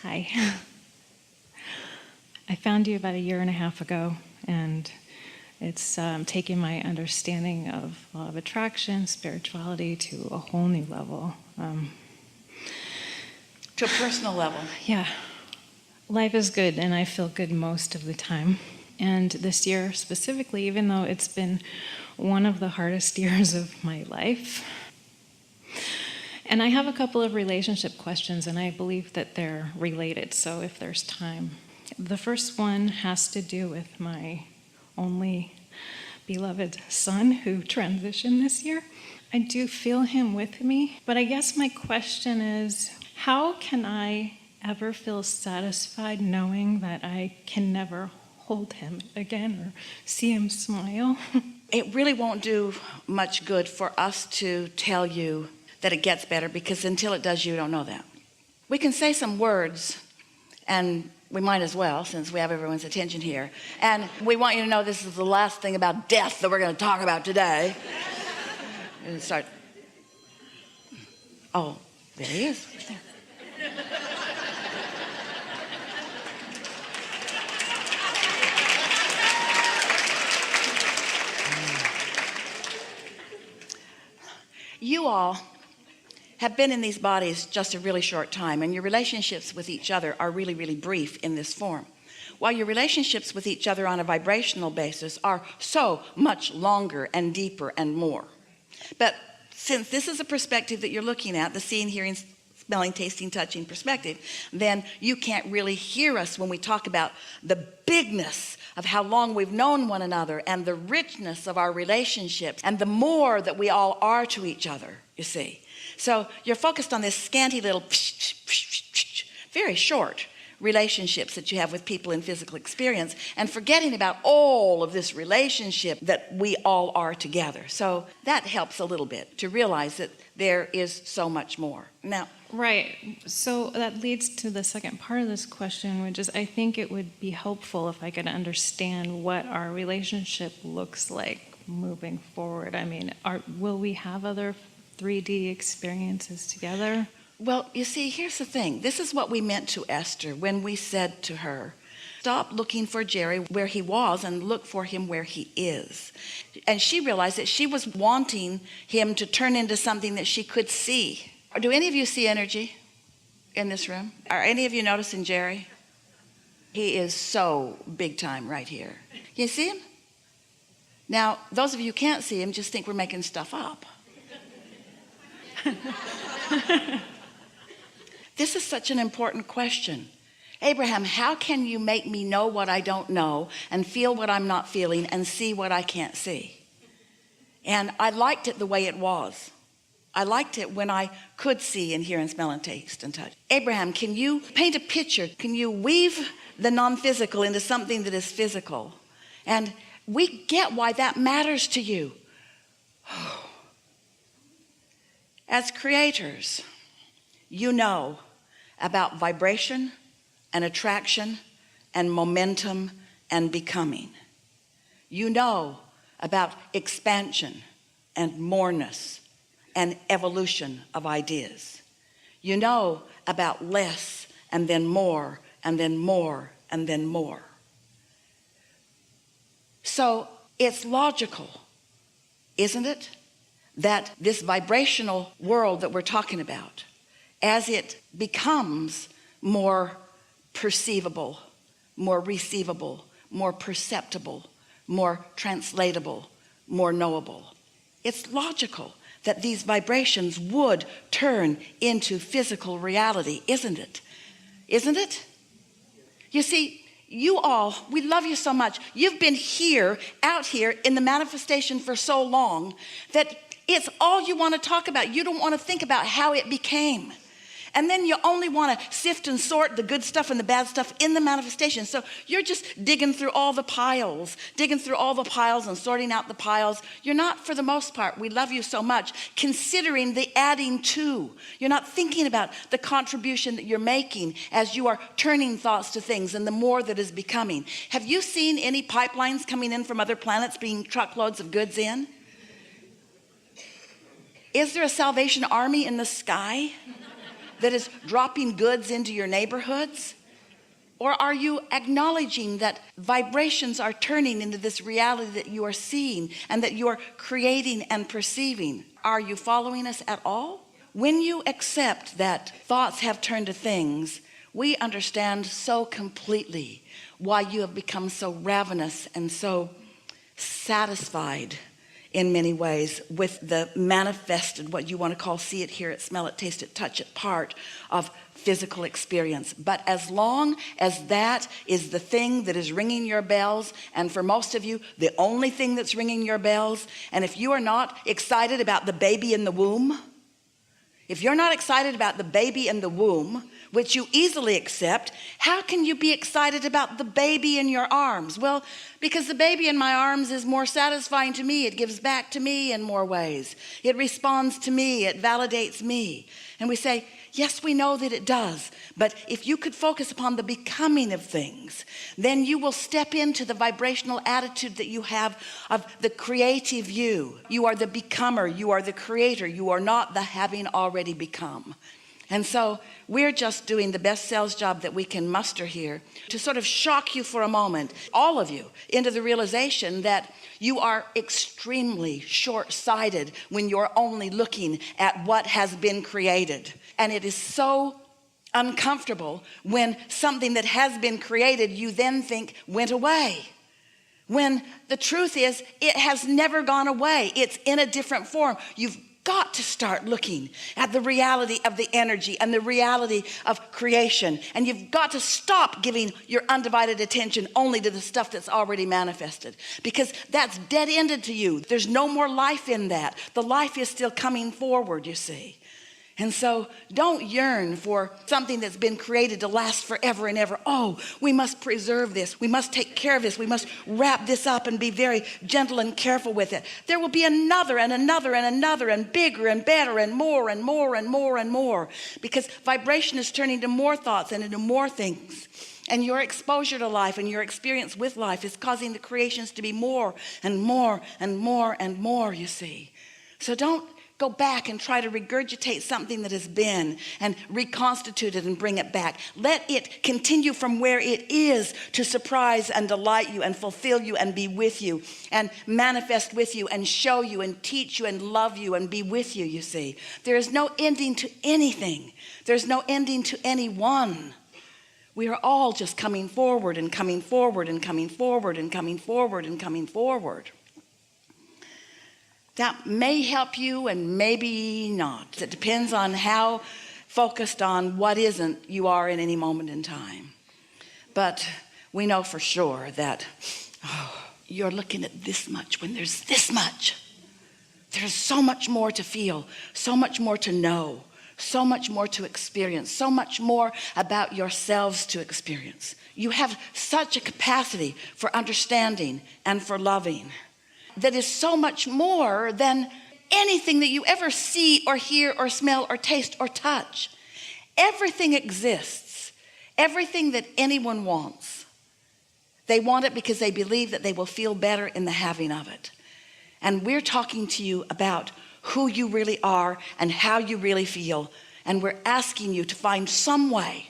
Hi. I found you about 1.5 years ago, and it's taken my understanding of law of attraction, spirituality to a whole new level. To a personal level. Yeah. Life is good, and I feel good most of the time. And this year specifically, even though it's been one of the hardest years of my life, and I have a couple of relationship questions, and I believe that they're related, so if there's time. The first one has to do with my only beloved son who transitioned this year. I do feel him with me, but I guess my question is, how can I ever feel satisfied knowing that I can never hold him again or see him smile? It really won't do much good for us to tell you that it gets better, because until it does, you don't know that. We can say some words, and we might as well, since we have everyone's attention here. And we want you to know this is the last thing about death that we're going to talk about today. And start. Oh, there he is. Right there. You all have been in these bodies just a really short time, and your relationships with each other are really, really brief in this form, while your relationships with each other on a vibrational basis are so much longer and deeper and more. But since this is a perspective that you're looking at, the seeing, hearing, smelling, tasting, touching perspective, then you can't really hear us when we talk about the bigness of how long we've known one another and the richness of our relationships and the more that we all are to each other, you see. So you're focused on this scanty little, very short relationships that you have with people in physical experience, and forgetting about all of this relationship that we all are together. So that helps a little bit to realize that there is so much more. Now, Right. So that leads to the second part of this question, which is I think it would be helpful if I could understand what our relationship looks like moving forward. I mean, will we have other 3D experiences together? well, you see, here's the thing. This is what we meant to Esther when we said to her, stop looking for Jerry where he was and look for him where he is. And she realized that she was wanting him to turn into something that she could see. Do any of you see energy in this room? Are any of you noticing Jerry? He is so big time right here. You see him? Now, those of you who can't see him just think we're making stuff up. This is such an important question. Abraham, how can you make me know what I don't know and feel what I'm not feeling and see what I can't see? And I liked it the way it was. I liked it when I could see and hear and smell and taste and touch. Abraham, can you paint a picture? Can you weave the non-physical into something that is physical? And we get why that matters to you. As creators, you know about vibration and attraction and momentum and becoming. You know about expansion and moreness and evolution of ideas. You know about less and then more and then more and then more. So it's logical, isn't it, that this vibrational world that we're talking about, as it becomes more perceivable, more receivable, more perceptible, more translatable, more knowable, it's logical that these vibrations would turn into physical reality, isn't it? Isn't it? You see, you all, we love you so much. You've been here, out here in the manifestation for so long that it's all you want to talk about. You don't want to think about how it became. And then you only want to sift and sort the good stuff and the bad stuff in the manifestation. So you're just digging through all the piles and sorting out the piles. You're not, for the most part, we love you so much, considering the adding to. You're not thinking about the contribution that you're making as you are turning thoughts to things and the more that is becoming. Have you seen any pipelines coming in from other planets being truckloads of goods in? Is there a Salvation Army in the sky? that is dropping goods into your neighborhoods? Or are you acknowledging that vibrations are turning into this reality that you are seeing and that you are creating and perceiving? Are you following us at all? When you accept that thoughts have turned to things, we understand so completely why you have become so ravenous and so satisfied in many ways with the manifested, what you want to call see it, hear it, smell it, taste it, touch it part of physical experience. But as long as that is the thing that is ringing your bells, and for most of you the only thing that's ringing your bells, and if you are not excited about the baby in the womb, if you're not excited about the baby in the womb, which you easily accept, how can you be excited about the baby in your arms? Well, because the baby in my arms is more satisfying to me. It gives back to me in more ways. It responds to me. It validates me. And we say, yes, we know that it does. But if you could focus upon the becoming of things, then you will step into the vibrational attitude that you have of the creative you. You are the becomer. You are the creator. You are not the having already become. And so we're just doing the best sales job that we can muster here to sort of shock you for a moment, all of you, into the realization that you are extremely short-sighted when you're only looking at what has been created. And it is so uncomfortable when something that has been created you then think went away. When the truth is, it has never gone away. It's in a different form. You've got to start looking at the reality of the energy and the reality of creation. And you've got to stop giving your undivided attention only to the stuff that's already manifested, because that's dead-ended to you. There's no more life in that. The life is still coming forward, you see. And so don't yearn for something that's been created to last forever and ever. Oh, we must preserve this. We must take care of this. We must wrap this up and be very gentle and careful with it. There will be another and another and another and bigger and better and more and more and more and more, because vibration is turning to more thoughts and into more things. And your exposure to life and your experience with life is causing the creations to be more and more and more and more, you see. So don't go back and try to regurgitate something that has been and reconstitute it and bring it back. Let it continue from where it is to surprise and delight you and fulfill you and be with you and manifest with you and show you and teach you and love you and be with you, you see. There is no ending to anything. There's no ending to anyone. We are all just coming forward and coming forward and coming forward and coming forward and coming forward. That may help you and maybe not. It depends on how focused on what isn't you are in any moment in time. But we know for sure that you're looking at this much when there's this much. There's so much more to feel, so much more to know, so much more to experience, so much more about yourselves to experience. You have such a capacity for understanding and for loving that is so much more than anything that you ever see or hear or smell or taste or touch. Everything exists. Everything that anyone wants. They want it because they believe that they will feel better in the having of it. And we're talking to you about who you really are and how you really feel. And we're asking you to find some way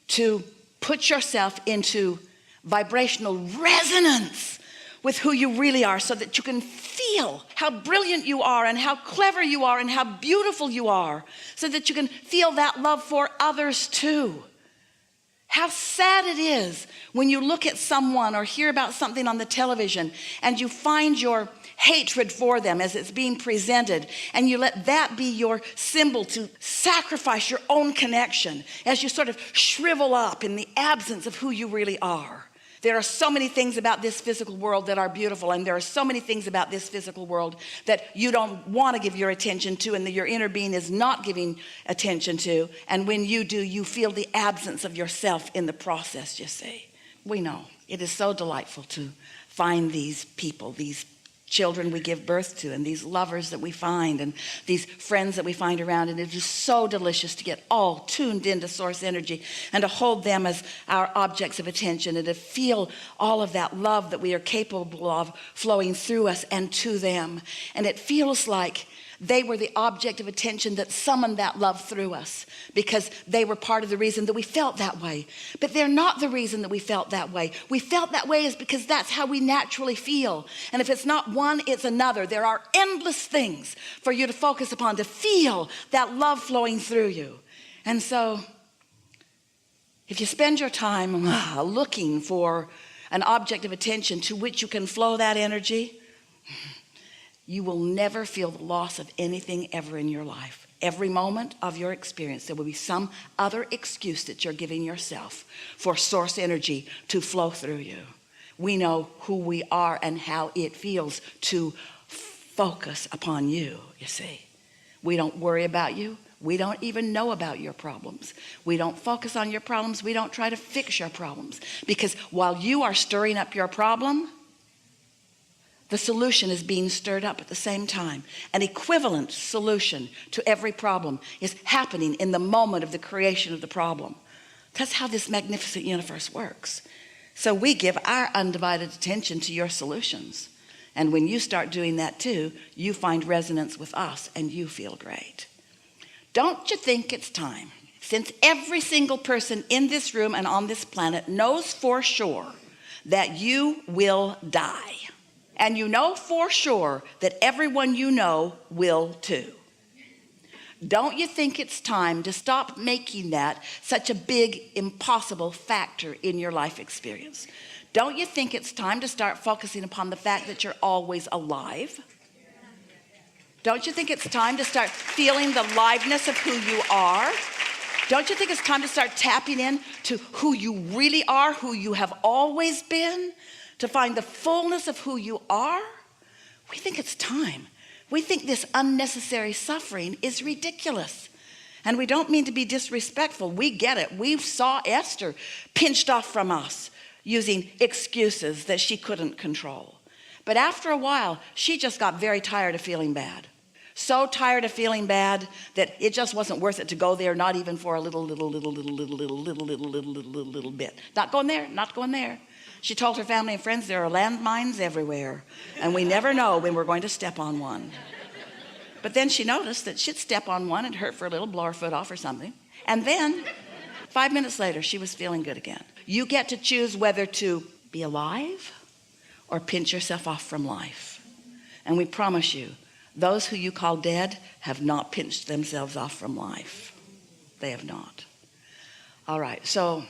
to put yourself into vibrational resonance with who you really are, so that you can feel how brilliant you are and how clever you are and how beautiful you are, so that you can feel that love for others too. How sad it is when you look at someone or hear about something on the television and you find your hatred for them as it's being presented, and you let that be your symbol to sacrifice your own connection as you sort of shrivel up in the absence of who you really are. There are so many things about this physical world that are beautiful, and there are so many things about this physical world that you don't want to give your attention to and that your inner being is not giving attention to. And when you do, you feel the absence of yourself in the process, you see. We know. It is so delightful to find these people, these children we give birth to, and these lovers that we find, and these friends that we find around. And it is so delicious to get all tuned into source energy and to hold them as our objects of attention and to feel all of that love that we are capable of flowing through us and to them. And it feels like They were the object of attention that summoned that love through us, because they were part of the reason that we felt that way. But they're not the reason that we felt that way. We felt that way is because that's how we naturally feel. And if it's not one, it's another. There are endless things for you to focus upon to feel that love flowing through you. And so if you spend your time looking for an object of attention to which you can flow that energy, you will never feel the loss of anything ever in your life. Every moment of your experience, there will be some other excuse that you're giving yourself for source energy to flow through you. We know who we are and how it feels to focus upon you, you see. We don't worry about you. We don't even know about your problems. We don't focus on your problems. We don't try to fix your problems. Because while you are stirring up your problem, the solution is being stirred up at the same time. An equivalent solution to every problem is happening in the moment of the creation of the problem. That's how this magnificent universe works. So we give our undivided attention to your solutions. And when you start doing that too, you find resonance with us and you feel great. Don't you think it's time, since every single person in this room and on this planet knows for sure that you will die, and you know for sure that everyone you know will too. Don't you think it's time to stop making that such a big, impossible factor in your life experience? Don't you think it's time to start focusing upon the fact that you're always alive? Don't you think it's time to start feeling the liveness of who you are? Don't you think it's time to start tapping in to who you really are, who you have always been, to find the fullness of who you are? We think it's time. We think this unnecessary suffering is ridiculous. And we don't mean to be disrespectful. We get it. We saw Esther pinched off from us using excuses that she couldn't control. But after a while, she just got very tired of feeling bad. So tired of feeling bad that it just wasn't worth it to go there, not even for a little bit. Not going there, not going there. She told her family and friends there are landmines everywhere, and we never know when we're going to step on one. But then she noticed that she'd step on one and hurt for a little, blow her foot off or something. And then 5 minutes later, she was feeling good again. You get to choose whether to be alive or pinch yourself off from life. And we promise you, those who you call dead have not pinched themselves off from life. They have not. All right, so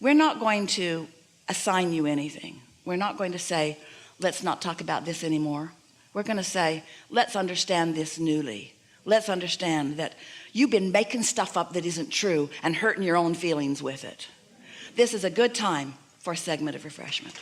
we're not going to assign you anything. We're not going to say, let's not talk about this anymore. We're going to say, let's understand this newly. Let's understand that you've been making stuff up that isn't true and hurting your own feelings with it. This is a good time for a segment of refreshment.